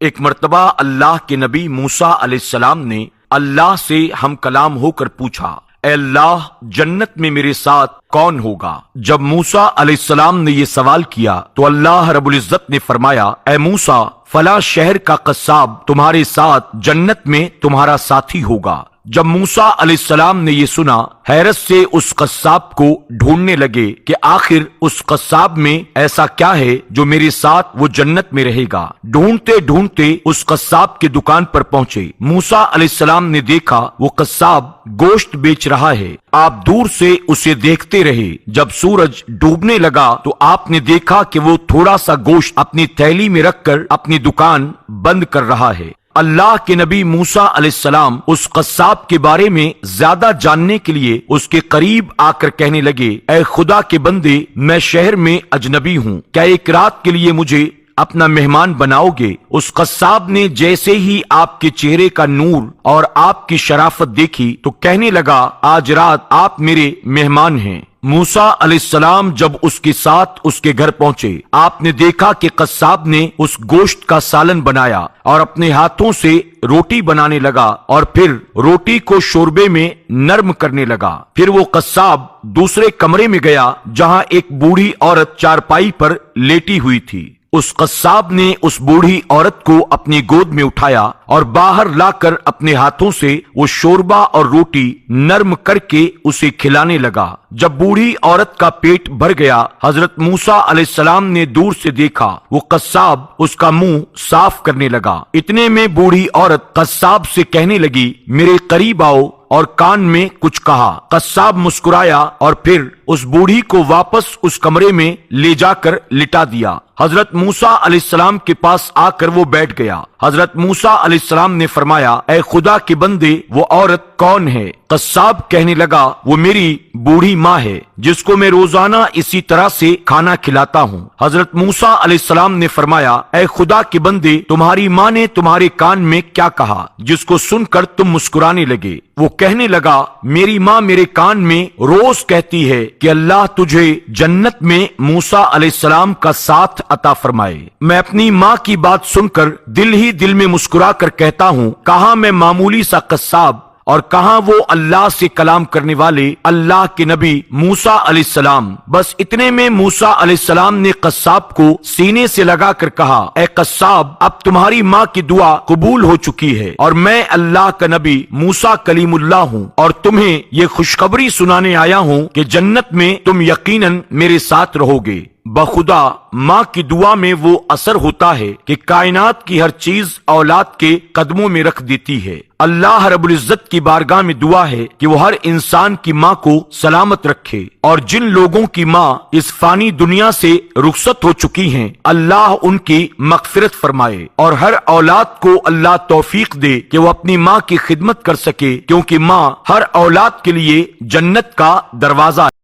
ایک مرتبہ اللہ کے نبی موسیٰ علیہ السلام نے اللہ سے ہم کلام ہو کر پوچھا، اے اللہ، جنت میں میرے ساتھ کون ہوگا؟ جب موسیٰ علیہ السلام نے یہ سوال کیا تو اللہ رب العزت نے فرمایا، اے موسیٰ، فلاں شہر کا قصاب تمہارے ساتھ جنت میں تمہارا ساتھی ہوگا۔ جب موسیٰ علیہ السلام نے یہ سنا، حیرت سے اس قصاب کو ڈھونڈنے لگے کہ آخر اس قصاب میں ایسا کیا ہے جو میرے ساتھ وہ جنت میں رہے گا۔ ڈھونڈتے ڈھونڈتے اس قصاب کی دکان پر پہنچے۔ موسیٰ علیہ السلام نے دیکھا وہ قصاب گوشت بیچ رہا ہے۔ آپ دور سے اسے دیکھتے رہے۔ جب سورج ڈوبنے لگا تو آپ نے دیکھا کہ وہ تھوڑا سا گوشت اپنی تھیلی میں رکھ کر اپنی دکان بند کر رہا ہے۔ اللہ کے نبی موسیٰ علیہ السلام اس قصاب کے بارے میں زیادہ جاننے کے لیے اس کے قریب آ کر کہنے لگے، اے خدا کے بندے، میں شہر میں اجنبی ہوں، کیا ایک رات کے لیے مجھے اپنا مہمان بناؤ گے؟ اس قصاب نے جیسے ہی آپ کے چہرے کا نور اور آپ کی شرافت دیکھی تو کہنے لگا، آج رات آپ میرے مہمان ہیں۔ موسیٰ علیہ السلام جب اس کے ساتھ اس کے گھر پہنچے، آپ نے دیکھا کہ قصاب نے اس گوشت کا سالن بنایا اور اپنے ہاتھوں سے روٹی بنانے لگا اور پھر روٹی کو شوربے میں نرم کرنے لگا۔ پھر وہ قصاب دوسرے کمرے میں گیا جہاں ایک بوڑھی عورت چارپائی پر لیٹی ہوئی تھی۔ اس قصاب نے اس بوڑھی عورت کو اپنی گود میں اٹھایا اور باہر لا کر اپنے ہاتھوں سے وہ شوربہ اور روٹی نرم کر کے اسے کھلانے لگا۔ جب بوڑھی عورت کا پیٹ بھر گیا، حضرت موسیٰ علیہ السلام نے دور سے دیکھا وہ قصاب اس کا منہ صاف کرنے لگا۔ اتنے میں بوڑھی عورت قصاب سے کہنے لگی، میرے قریب آؤ، اور کان میں کچھ کہا۔ قصاب مسکرایا اور پھر اس بوڑھی کو واپس اس کمرے میں لے جا کر لٹا دیا۔ حضرت موسیٰ علیہ السلام کے پاس آ کر وہ بیٹھ گیا۔ حضرت موسیٰ علیہ السلام نے فرمایا، اے خدا کے بندے، وہ عورت کون ہے؟ قصاب کہنے لگا، وہ میری بوڑھی ماں ہے جس کو میں روزانہ اسی طرح سے کھانا کھلاتا ہوں۔ حضرت موسیٰ علیہ السلام نے فرمایا، اے خدا کے بندے، تمہاری ماں نے تمہارے کان میں کیا کہا جس کو سن کر تم مسکرانے لگے؟ وہ کہنے لگا، میری ماں میرے کان میں روز کہتی ہے کہ اللہ تجھے جنت میں موسیٰ علیہ السلام کا ساتھ عطا فرمائے۔ میں اپنی ماں کی بات سن کر دل ہی دل میں مسکرا کر کہتا ہوں، کہاں میں معمولی سا قصاب اور کہاں وہ اللہ سے کلام کرنے والے اللہ کے نبی موسیٰ علیہ السلام۔ بس اتنے میں موسیٰ علیہ السلام نے قصاب کو سینے سے لگا کر کہا، اے قصاب، اب تمہاری ماں کی دعا قبول ہو چکی ہے اور میں اللہ کا نبی موسیٰ کلیم اللہ ہوں اور تمہیں یہ خوشخبری سنانے آیا ہوں کہ جنت میں تم یقیناً میرے ساتھ رہو گے۔ بخدا ماں کی دعا میں وہ اثر ہوتا ہے کہ کائنات کی ہر چیز اولاد کے قدموں میں رکھ دیتی ہے۔ اللہ رب العزت کی بارگاہ میں دعا ہے کہ وہ ہر انسان کی ماں کو سلامت رکھے، اور جن لوگوں کی ماں اس فانی دنیا سے رخصت ہو چکی ہیں، اللہ ان کی مغفرت فرمائے، اور ہر اولاد کو اللہ توفیق دے کہ وہ اپنی ماں کی خدمت کر سکے، کیونکہ ماں ہر اولاد کے لیے جنت کا دروازہ ہے۔